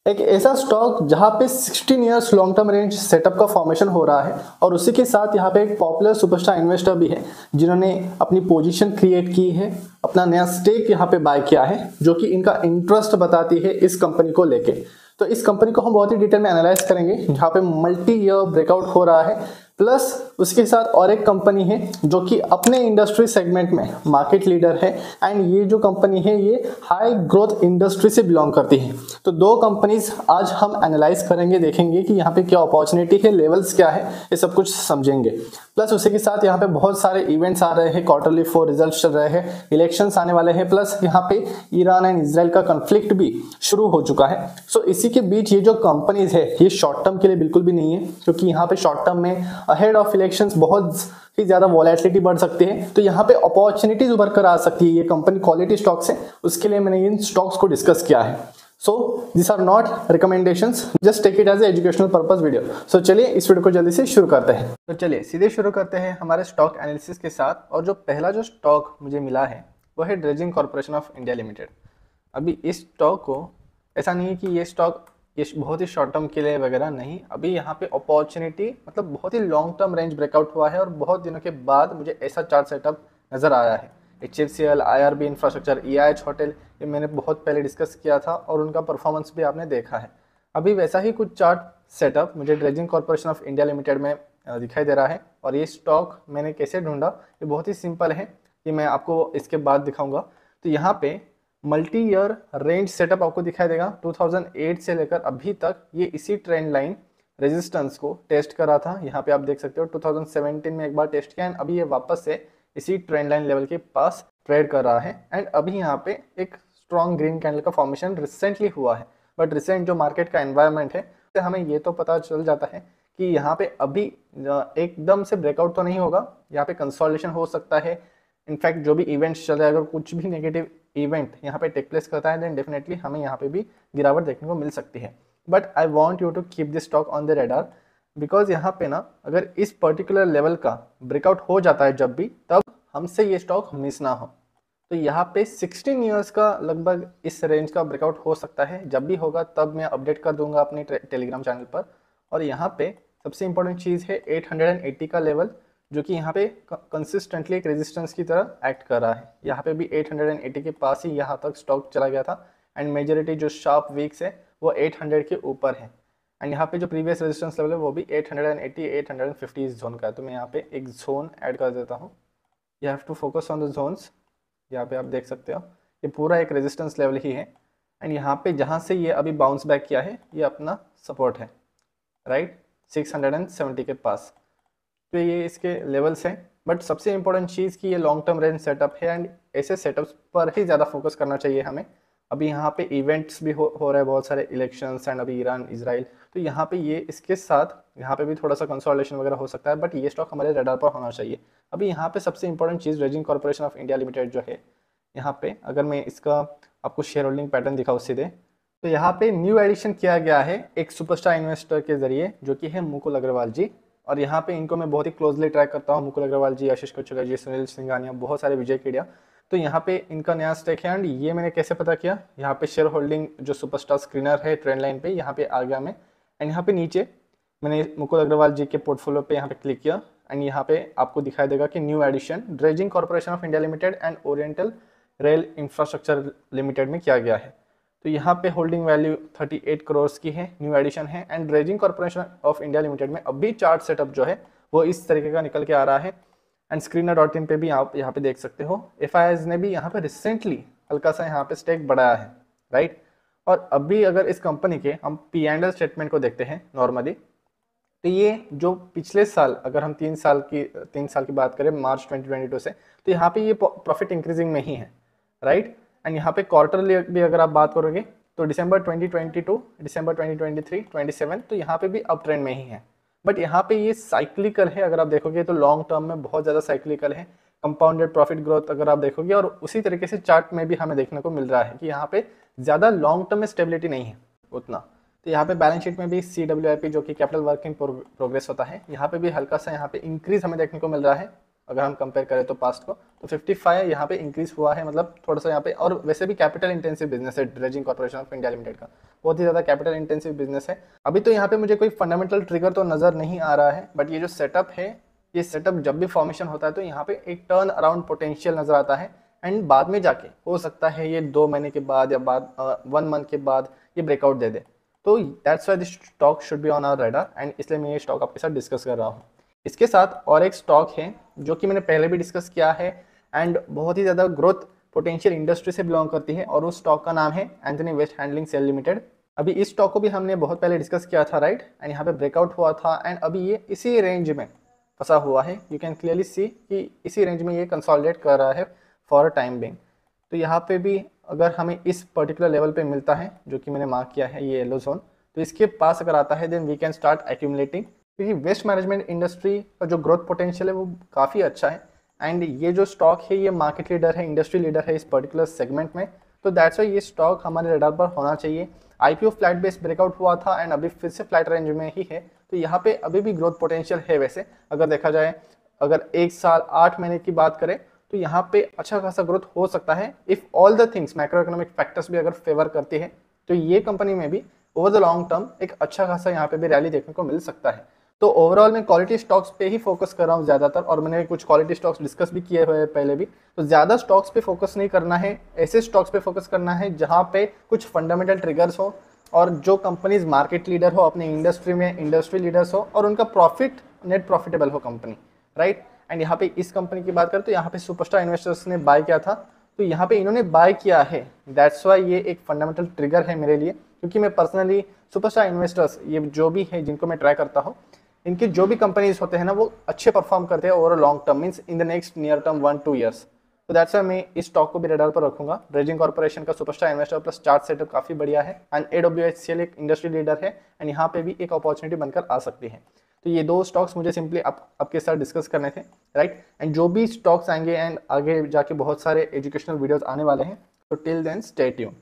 एक ऐसा स्टॉक जहां पे 16 years long term range setup का फॉर्मेशन हो रहा है और उसी के साथ यहाँ पे एक पॉपुलर सुपरस्टार इन्वेस्टर भी है जिन्होंने अपनी पोजीशन क्रिएट की है, अपना नया स्टेक यहाँ पे बाय किया है, जो कि इनका इंटरेस्ट बताती है इस कंपनी को लेके। तो इस कंपनी को हम बहुत ही डिटेल में एनालाइज करेंगे, जहाँ पे मल्टी ईयर ब्रेकआउट हो रहा है, प्लस उसके साथ और एक कंपनी है जो कि अपने इंडस्ट्री सेगमेंट में मार्केट लीडर है एंड ये जो कंपनी है ये हाई ग्रोथ इंडस्ट्री से बिलोंग करती है। तो दो कंपनीज आज हम एनालाइज करेंगे, देखेंगे कि यहाँ पे क्या अपॉर्चुनिटी है, लेवल्स क्या है, ये सब कुछ समझेंगे। प्लस उसी के साथ यहाँ पे बहुत सारे इवेंट्स आ रहे हैं, क्वार्टरली 4 रिजल्ट चल रहे हैं, इलेक्शंस आने वाले हैं, प्लस यहाँ पे ईरान एंड इसराइल का कंफ्लिक्ट भी शुरू हो चुका है। सो इसी के बीच ये जो कंपनीज है ये शॉर्ट टर्म के लिए बिल्कुल भी नहीं है, क्योंकि यहाँ पे शॉर्ट टर्म में अहेड ऑफ इलेक्शंस बहुत ही ज्यादा वॉलेटिलिटी बढ़ सकती है, तो यहाँ पे अपॉर्चुनिटीज उभर कर आ सकती है। ये कंपनी क्वालिटी स्टॉक्स है, उसके लिए मैंने इन स्टॉक्स को डिस्कस किया है। So this are not recommendations, just take it as educational purpose video. सो चलिए इस वीडियो को जल्दी से शुरू करते हैं। तो चलिए सीधे शुरू करते हैं हमारे स्टॉक एनालिसिस के साथ। और जो पहला जो स्टॉक मुझे मिला है वो है dredging corporation of India limited. अभी इस स्टॉक को ऐसा नहीं है कि ये स्टॉक ये बहुत ही शॉर्ट टर्म के लिए वगैरह नहीं, अभी यहाँ पे अपॉर्चुनिटी मतलब बहुत ही लॉन्ग टर्म रेंज ब्रेकआउट हुआ है और बहुत दिनों के बाद मुझे ऐसा चार्ट सेटअप नज़र आया है। HFCL, IRB infrastructure, EIH hotel, ये मैंने बहुत पहले डिस्कस किया था और उनका परफॉर्मेंस भी आपने देखा है। अभी वैसा ही कुछ चार्ट सेटअप मुझे dredging corporation of India limited में दिखाई दे रहा है। और ये स्टॉक मैंने कैसे ढूंढा, ये बहुत ही सिंपल है, ये मैं आपको इसके बाद दिखाऊंगा। तो यहाँ पे मल्टी ईयर रेंज सेटअप आपको दिखाई देगा। 2008 से लेकर अभी तक ये इसी ट्रेंड लाइन रेजिस्टेंस को टेस्ट करा था। यहाँ पे आप देख सकते हो 2017 में एक बार टेस्ट किया एंड अभी ये वापस से इसी ट्रेंड लाइन लेवल के पास ट्रेड कर रहा है। एंड अभी यहाँ पे एक स्ट्रॉन्ग ग्रीन कैंडल का फॉर्मेशन रिसेंटली हुआ है, बट रिसेंट जो मार्केट का एनवायरनमेंट है तो हमें ये तो पता चल जाता है कि यहाँ पे अभी एकदम से ब्रेकआउट तो नहीं होगा, यहाँ पे कंसोलिडेशन हो सकता है। इनफैक्ट जो भी इवेंट्स चल रहे हैं, अगर कुछ भी नेगेटिव इवेंट यहाँ पे टेक प्लेस करता है देन डेफिनेटली हमें यहाँ पे भी गिरावट देखने को मिल सकती है। But I want you to keep this stock on the radar, because यहाँ पे ना अगर इस पर्टिकुलर लेवल का ब्रेकआउट हो जाता है जब भी, तब हमसे ये स्टॉक मिस ना हो। तो यहाँ पे 16 ईयर्स का लगभग इस रेंज का ब्रेकआउट हो सकता है, जब भी होगा तब मैं अपडेट कर दूंगा अपने टेलीग्राम चैनल पर। और यहाँ पे सबसे इंपॉर्टेंट चीज़ है 880 का लेवल, जो कि यहाँ पे कंसिस्टेंटली एक रेजिस्टेंस की तरह एक्ट कर रहा है। यहाँ पे भी 880 के पास ही यहाँ तक स्टॉक चला गया था एंड मेजोरिटी जो शार्प वीक्स है वो 800 के ऊपर है। एंड यहाँ पे जो प्रीवियस रेजिस्टेंस लेवल है वो भी 880 850 इस जोन का है। तो मैं यहाँ पे एक जोन ऐड कर देता हूँ। You have to focus on the zones. यहाँ पे आप देख सकते हो ये पूरा एक रेजिस्टेंस लेवल ही है एंड यहाँ पे जहाँ से ये अभी बाउंस बैक किया है ये अपना सपोर्ट है, राइट, 670 के पास। तो ये इसके लेवल्स हैं। बट सबसे इंपॉर्टेंट चीज़ कि ये लॉन्ग टर्म रेंज सेटअप है एंड ऐसे सेटअप्स पर ही ज़्यादा फोकस करना चाहिए हमें। अभी यहाँ पे इवेंट्स भी हो रहे हैं बहुत सारे, इलेक्शंस एंड अभी ईरान इसराइल, तो यहाँ पे ये इसके साथ यहाँ पे भी थोड़ा सा कंसोलिडेशन वगैरह हो सकता है, बट ये स्टॉक हमारे रडार पर होना चाहिए। अभी यहाँ पे सबसे important cheese dredging corporation of India limited जो है, यहाँ पे अगर मैं इसका आपको शेयर होल्डिंग पैटर्न दिखाऊँ सीधे, तो यहाँ पे न्यू एडिशन किया गया है एक सुपरस्टार इन्वेस्टर के जरिए, जो कि है मुकुल अग्रवाल जी। और यहाँ पे इनको मैं बहुत ही क्लोजली ट्रैक करता हूँ, मुकुल अग्रवाल जी, आशीष कचुगा जी, सुनील सिंघानिया, बहुत सारे, विजय केडिया। तो यहाँ पे इनका नया स्टेक है एंड ये मैंने कैसे पता किया, यहाँ पे शेयर होल्डिंग जो सुपरस्टार स्क्रीनर है ट्रेंड लाइन पे, यहाँ पे आ गया मैं एंड यहाँ पे नीचे मैंने मुकुल अग्रवाल जी के पोर्टफोलियो पे यहाँ पे क्लिक किया एंड यहाँ पे आपको दिखाई देगा कि new addition dredging corporation of India limited and oriental rail infrastructure limited में किया गया है। तो यहाँ पे होल्डिंग वैल्यू 38 करोड़ की है, न्यू एडिशन है and dredging corporation of India limited में अभी चार्ट सेटअप जो है वो इस तरीके का निकल के आ रहा है एंड screener.in पे भी आप यहाँ पे देख सकते हो। FIIs ने भी यहाँ पे रिसेंटली हल्का सा यहाँ पे स्टेक बढ़ाया है, राइट। और अभी अगर इस कंपनी के हम P&L स्टेटमेंट को देखते हैं नॉर्मली, तो ये जो पिछले साल अगर हम 3 साल की बात करें मार्च 2022 से, तो यहाँ पे ये प्रॉफिट इंक्रीजिंग में ही है, राइट। एंड यहाँ पे क्वार्टरली भी अगर आप बात करोगे तो दिसंबर 2022, दिसंबर 2023, 27, तो यहाँ पे भी अप ट्रेंड में ही है। बट यहाँ पे ये साइक्लिकल है, अगर आप देखोगे तो लॉन्ग टर्म में बहुत ज़्यादा साइक्लिकल है। कंपाउंडेड प्रॉफिट ग्रोथ अगर आप देखोगे, और उसी तरीके से चार्ट में भी हमें देखने को मिल रहा है कि यहाँ पे ज़्यादा लॉन्ग टर्म में स्टेबिलिटी नहीं है उतना। तो यहाँ पे बैलेंस शीट में भी CWIP जो कि कैपिटल वर्क इन प्रोग्रेस होता है, यहाँ पे भी हल्का सा यहाँ पे इंक्रीज हमें देखने को मिल रहा है। अगर हम कंपेयर करें तो पास्ट को, तो 55 यहाँ पे इंक्रीज हुआ है, मतलब थोड़ा सा यहाँ पे। और वैसे भी कैपिटल इंटेंसिव बिजनेस है dredging corporation of India limited का, बहुत ही ज़्यादा कैपिटल इंटेंसिव बिजनेस है। अभी तो यहाँ पे मुझे कोई फंडामेंटल ट्रिगर तो नज़र नहीं आ रहा है, बट ये जो सेटअप है, ये सेटअप जब भी फॉर्मेशन होता है तो यहाँ पे एक टर्न अराउंड पोटेंशियल नज़र आता है। एंड बाद में जाके हो सकता है ये 2 महीने के बाद या बाद 1 मंथ के बाद ये ब्रेकआउट दे दे। तो that's why this stock should be on our radar, and इसलिए मैं ये स्टॉक आपके साथ डिस्कस कर रहा हूँ। इसके साथ और एक स्टॉक है जो कि मैंने पहले भी डिस्कस किया है एंड बहुत ही ज़्यादा ग्रोथ पोटेंशियल इंडस्ट्री से बिलोंग करती है, और उस स्टॉक का नाम है Antony waste handling cell limited. अभी इस स्टॉक को भी हमने बहुत पहले डिस्कस किया था, राइट, एंड यहाँ पे ब्रेकआउट हुआ था, एंड अभी ये इसी रेंज में फंसा हुआ है। यू कैन क्लियरली सी कि इसी रेंज में ये कंसोलिडेट कर रहा है फॉर अ टाइम बिंग। तो यहाँ पे भी अगर हमें इस पर्टिकुलर लेवल पे मिलता है जो कि मैंने मार्क किया है, ये येलो जोन, तो इसके पास अगर आता है then we can start accumulating, क्योंकि वेस्ट मैनेजमेंट इंडस्ट्री का जो ग्रोथ पोटेंशियल है वो काफ़ी अच्छा है। एंड ये जो स्टॉक है ये मार्केट लीडर है, इंडस्ट्री लीडर है इस पर्टिकुलर सेगमेंट में, तो दैट्स वाई ये स्टॉक हमारे रडार पर होना चाहिए। आईपीओ फ्लैट बेस ब्रेकआउट हुआ था एंड अभी फिर से फ्लैट रेंज में ही है, तो यहाँ पे अभी भी ग्रोथ पोटेंशियल है। वैसे अगर देखा जाए, अगर 1 साल 8 महीने की बात करें तो यहाँ पे अच्छा खासा ग्रोथ हो सकता है if all the things macro economic factors भी अगर फेवर करती है, तो ये कंपनी में भी ओवर द लॉन्ग टर्म एक अच्छा खासा यहाँ पे भी रैली देखने को मिल सकता है। तो ओवरऑल मैं क्वालिटी स्टॉक्स पे ही फोकस कर रहा हूँ ज़्यादातर, और मैंने कुछ क्वालिटी स्टॉक्स डिस्कस भी किए हुए हैं पहले भी। तो ज़्यादा स्टॉक्स पे फोकस नहीं करना है, ऐसे स्टॉक्स पे फोकस करना है जहाँ पे कुछ फंडामेंटल ट्रिगर्स हो, और जो कंपनीज मार्केट लीडर हो अपनी इंडस्ट्री में, इंडस्ट्री लीडर्स हो, और उनका प्रॉफिट नेट प्रॉफिटेबल हो कंपनी, राइट। एंड यहाँ पे इस कंपनी की बात करें तो यहाँ पे सुपरस्टार इन्वेस्टर्स ने बाय किया था, तो यहाँ पे इन्होंने बाय किया है, दैट्स वाई ये एक फंडामेंटल ट्रिगर है मेरे लिए, क्योंकि मैं पर्सनली सुपरस्टार इन्वेस्टर्स ये जो भी है जिनको मैं ट्राई करता हूँ, इनके जो भी कंपनीज होते हैं ना वो अच्छे परफॉर्म करते हैं over long term, means in the next near term 1-2 years. तो दैट्स वाई मैं इस स्टॉक को भी रडार पर रखूंगा। ड्रेजिंग कॉर्पोरेशन का superstar investor plus chart setup काफी बढ़िया है, एंड AWHCL एक इंडस्ट्री लीडर है, एंड यहाँ पे भी एक अपॉर्चुनिटी बनकर आ सकती है। तो ये 2 स्टॉक्स मुझे सिंपली आपके साथ डिस्कस करने थे, राइट। एंड जो भी स्टॉक्स आएंगे एंड आगे जाके बहुत सारे एजुकेशनल वीडियोस आने वाले हैं, तो टिल देन स्टे ट्यून्ड।